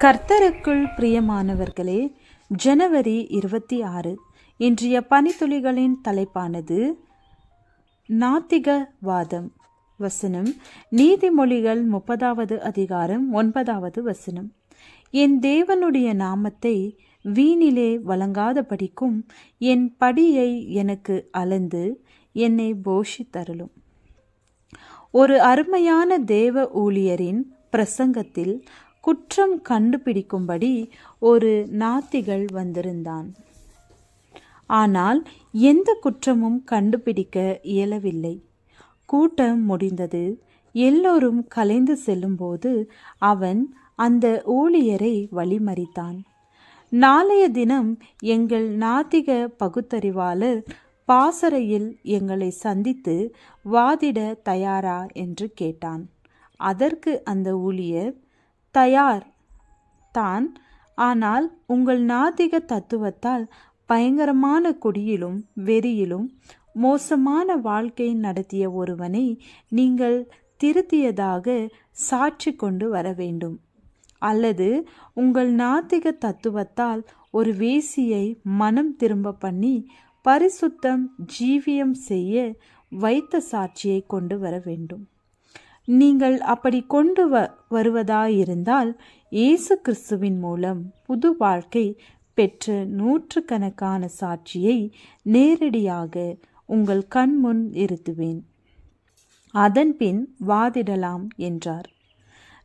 கர்த்தருக்குள் பிரியமானவர்களே, ஜனவரி 26 இன்றைய பனித்துளிகளின் தலைப்பானது நாத்திகவாதம். வசனம் நீதிமொழிகள் 30வது அதிகாரம் 9வது வசனம். என் தேவனுடைய நாமத்தை வீணிலே வழங்காதபடிக்கும் என் படியை எனக்கு அளந்து என்னை போஷித்தருளும். ஒரு அருமையான தேவ ஊழியரின் பிரசங்கத்தில் குற்றம் கண்டுபிடிக்கும்படி ஒரு நாத்திகள் வந்திருந்தான். ஆனால் எந்த குற்றமும் கண்டுபிடிக்க இயலவில்லை. கூட்டம் முடிந்தது. எல்லோரும் கலைந்து செல்லும்போது அவன் அந்த ஊழியரை வழிமறித்தான். நாளைய தினம் எங்கள் நாத்திக பகுத்தறிவாளர் பாசறையில் எங்களை சந்தித்து வாதிட தயாரா என்று கேட்டான். அதற்கு அந்த ஊழியர், தயார் தான், ஆனால் உங்கள் நாத்திக தத்துவத்தால் பயங்கரமான குடியிலும் வெறியிலும் மோசமான வாழ்க்கை நடத்திய ஒருவனை நீங்கள் திருத்தியதாக சாட்சி கொண்டு வர வேண்டும். அல்லது உங்கள் நாத்திக தத்துவத்தால் ஒரு வேசியை மனம் திரும்ப பண்ணி பரிசுத்தம் ஜீவியம் செய்ய வைத்த சாட்சியை கொண்டு வர வேண்டும். நீங்கள் அப்படி கொண்டு வருவதாயிருந்தால் இயேசு கிறிஸ்துவின் மூலம் புது வாழ்க்கை பெற்ற நூற்றுக்கணக்கான சாட்சியை நேரடியாக உங்கள் கண்முன் இருத்துவேன். அதன் பின் வாதிடலாம் என்றார்.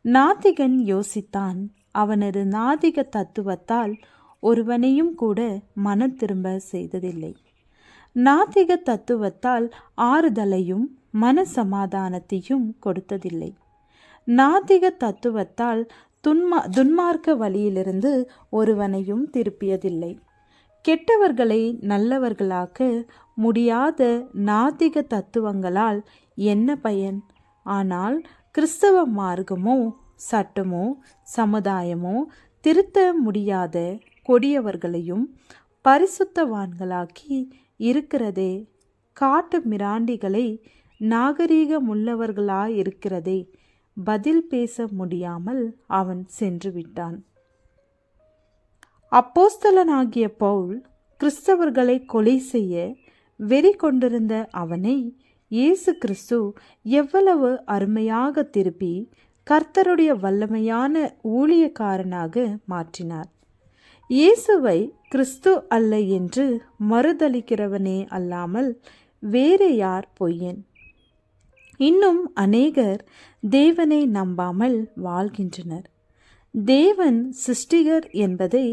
நாத்திகன் யோசித்தான். அவனது நாத்திக தத்துவத்தால் ஒருவனையும் கூட மனம் திரும்ப செய்ததில்லை. நாத்திக தத்துவத்தால் ஆறுதலையும் மன சமாதானத்தையும் கொடுத்ததில்லை. நாத்திக தத்துவத்தால் துன்மார்க்க வழியிலிருந்து ஒருவனையும் திருப்பியதில்லை. கெட்டவர்களை நல்லவர்களாக்க முடியாத நாத்திக தத்துவங்களால் என்ன பயன்? ஆனால் கிறிஸ்தவ மார்க்கமோ சட்டமோ சமுதாயமோ திருத்த முடியாத கொடியவர்களையும் பரிசுத்தவான்களாக்கி இருக்கிறதே. காட்டு மிராண்டிகளை நாகரீகமுள்ளவர்களாயிருக்கிறதே. பதில் பேச முடியாமல் அவன் சென்று விட்டான். அப்போஸ்தலனாகிய பவுல் கிறிஸ்தவர்களை கொலை செய்ய வெறி கொண்டிருந்த அவனை இயேசு கிறிஸ்து எவ்வளவு அருமையாக திருப்பி கர்த்தருடைய வல்லமையான ஊழியக்காரனாக மாற்றினார். இயேசுவை கிறிஸ்து அல்ல என்று மறுதலிக்கிறவனே அல்லாமல் வேறு யார் பொய்யன்? இன்னும் அநேகர் தேவனை நம்பாமல் வாழ்கின்றனர். தேவன் சிருஷ்டிகர் என்பதை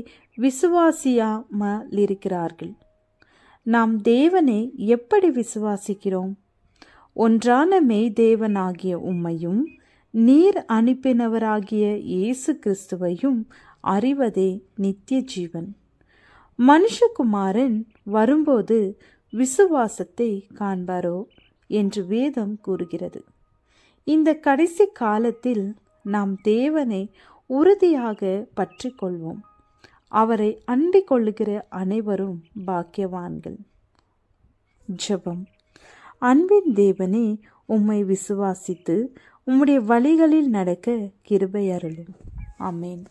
விசுவாசியாமலிருக்கிறார்கள். நாம் தேவனை எப்படி விசுவாசிக்கிறோம்? ஒன்றான மெய் தேவனாகிய உம்மையும் நீர் அனுப்பினவராகிய இயேசு கிறிஸ்துவையும் அறிவதே நித்திய ஜீவன். மனுஷகுமாரன் வரும்போது விசுவாசத்தை காண்பாரோ என்று வேதம் கூறுகிறது. இந்த கடைசி காலத்தில் நாம் தேவனை உறுதியாக பற்றி கொள்வோம். அவரை அண்டிக் கொள்ளுகிற அனைவரும் பாக்கியவான்கள். ஜெபம். அன்பின் தேவனே, உம்மை விசுவாசித்து உம்முடைய வழிகளில் நடக்க கிருபை அருளும். ஆமென்.